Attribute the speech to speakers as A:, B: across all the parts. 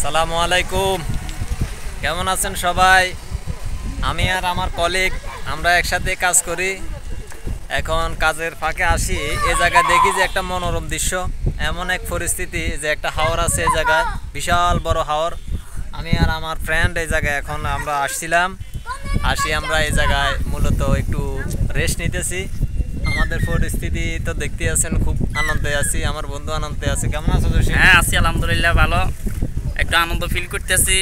A: আসসালামু আলাইকুম। কেমন আছেন সবাই? আমি আর আমার কলিগ আমরা একসাথে কাজ করি। এখন কাজের ফাঁকে আসি, এই জায়গায় দেখি যে একটা মনোরম দৃশ্য, এমন এক পরিস্থিতি যে একটা হাওর আছে এই জায়গায়, বিশাল বড় হাওর। আমি আর আমার ফ্রেন্ড এই জায়গায় এখন আমরা আসছিলাম। আমরা এই জায়গায় মূলত একটু রেস্ট নিতেছি। আমাদের পরিস্থিতি তো দেখতে আছেন, খুব আনন্দে আছি, আমার বন্ধু আনন্দে আছে। কেমন আছো জসিম?
B: হ্যাঁ আছি আলহামদুলিল্লাহ, ভালো, একটু আনন্দ ফিল করতেছি,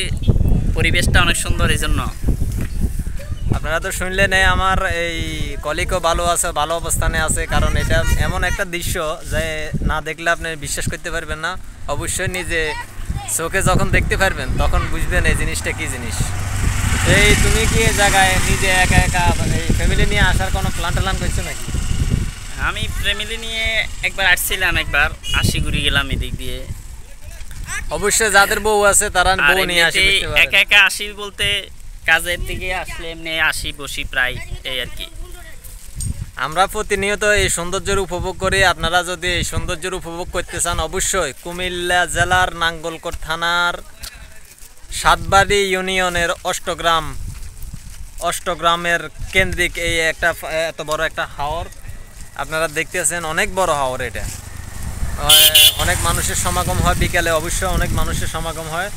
B: পরিবেশটা অনেক সুন্দর। এই জন্য
A: আপনারা তো শুনলেন, আমার এই কলিগও ভালো আছে, ভালো অবস্থানে আছে। কারণ এটা এমন একটা দৃশ্য যে না দেখলে আপনি বিশ্বাস করতে পারবেন না। অবশ্যই নিজে চোখে যখন দেখতে পারবেন তখন বুঝবেন এই জিনিসটা কি জিনিস। এই তুমি কি এই জায়গায় নিজে একা একা এই ফ্যামিলি নিয়ে আসার কোনো প্ল্যান ট্যান করছো নাকি?
B: আমি ফ্যামিলি নিয়ে একবার আসছিলাম, একবার আশিগুড়ি গেলাম এদিক দিয়ে।
A: অবশ্যই যাদের বউ আছে তারা বউ নিয়ে আসে।
B: একা একা আসি বলতে কাজের দিকে আসলে এমনি আসি বসি প্রায়, এই আর কি।
A: আমরা প্রতিনিয়ত এই সৌন্দর্যের উপভোগ করি। আপনারা যদি এই সৌন্দর্যের উপভোগ করতে চান, অবশ্যই কুমিল্লা জেলার নাঙ্গলকোট থানার সাতবাড়ি ইউনিয়নের অষ্টগ্রামের কেন্দ্রিক এই একটা এত বড় একটা হাওর আপনারা দেখতেছেন। অনেক বড় হাওর এটা। অনেক মানুষের সমাগম হয় বিকেলে, অবশ্যই অনেক মানুষের সমাগম হয়।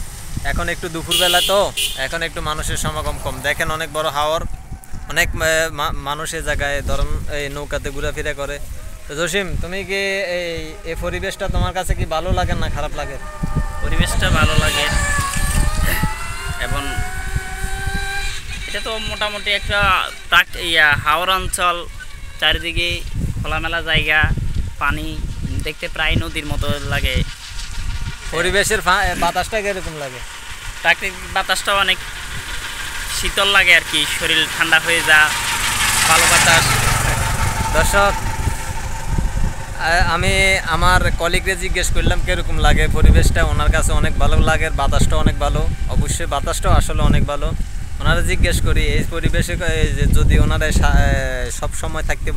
A: এখন একটু দুপুরবেলা তো, এখন একটু মানুষের সমাগম কম। দেখেন অনেক বড় হাওর, অনেক মানুষের জায়গায় ধরুন এই নৌকাতে ঘোরাফেরা করে। তো জসিম, তুমি কি এই পরিবেশটা তোমার কাছে কি ভালো লাগে না খারাপ লাগে?
B: পরিবেশটা ভালো লাগে, এবং এটা তো মোটামুটি একটা হাওর অঞ্চল, চারিদিকে খোলামেলা জায়গা, পানি দেখতে প্রায় নদীর মতো লাগে।
A: পরিবেশের বাতাসটা কিরকম লাগে?
B: প্রাকৃতিক বাতাসটা অনেক শীতল লাগে আর কি, শরীর ঠান্ডা হয়ে যা, ভালো বাতাস।
A: দর্শক, আমি আমার কলিগরে জিজ্ঞেস করলাম কিরকম লাগে পরিবেশটা। ওনার কাছে অনেক ভালো লাগে, বাতাসটা অনেক ভালো। অবশ্যই বাতাসটাও আসলে অনেক ভালো। ওনারা জিজ্ঞেস করি এই পরিবেশে যদি ওনারা সব সময় থাকতে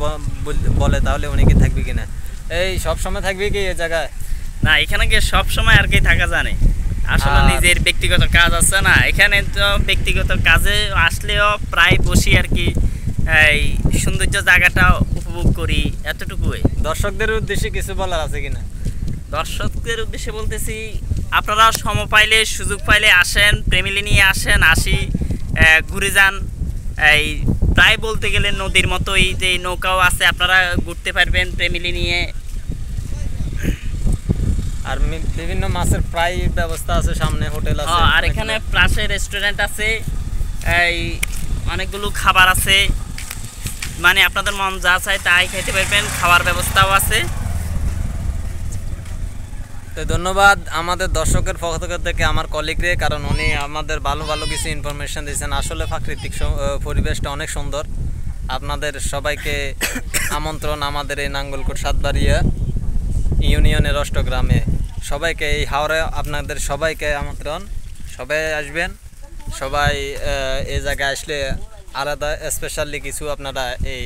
A: বলে তাহলে উনি কি থাকবে কিনা। এই সব সময় থাকবে কি এই জায়গায়?
B: না, এখানে গিয়ে সব সময় আর কি থাকা জানে, আসলে নিজের ব্যক্তিগত কাজ আছে না এখানে, তো ব্যক্তিগত কাজে আসলেও প্রায় বসি আর কি, এই সৌন্দর্য জায়গাটা উপভোগ করি, এতটুকুই।
A: দর্শকদের উদ্দেশ্যে কিছু বলার আছে কিনা?
B: দর্শকদের উদ্দেশ্যে বলতেছি, আপনারা সময় পাইলে সুযোগ পাইলে আসেন, ফ্যামিলি নিয়ে আসি, ঘুরে যান। এই প্রায় বলতে গেলে নদীর মতোই যে নৌকাও আছে, আপনারা ঘুরতে পারবেন ফ্যামিলি নিয়ে।
A: আর বিভিন্ন মাছের ফ্রাই ব্যবস্থা আছে, সামনে হোটেল আছে।
B: আর এখানে পাশে রেস্টুরেন্ট আছে, এই অনেকগুলো খাবার আছে, মানে আপনাদের মন যা চায় তাই খেতে পারবেন, খাওয়ার ব্যবস্থাও আছে।
A: তো ধন্যবাদ আমাদের দর্শকের পক্ষ থেকে আমার কলিগরে, কারণ উনি আমাদের ভালো ভালো কিছু ইনফরমেশন দিয়েছেন। আসলে প্রাকৃতিক পরিবেশটা অনেক সুন্দর। আপনাদের সবাইকে আমন্ত্রণ আমাদের এই নাঙ্গলকোট সাতবাড়িয়া ইউনিয়নের অষ্টগ্রামে। সবাইকে এই হাওরে আপনাদের সবাইকে আমন্ত্রণ, সবাই আসবেন। সবাই এই জায়গায় আসলে আলাদা স্পেশালি কিছু আপনারা এই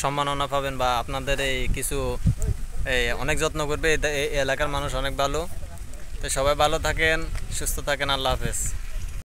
A: সম্মাননা পাবেন, বা আপনাদের এই কিছু অনেক যত্ন করবে। এই এলাকার মানুষ অনেক ভালো। তো সবাই ভালো থাকেন, সুস্থ থাকেন। আল্লাহ হাফেজ।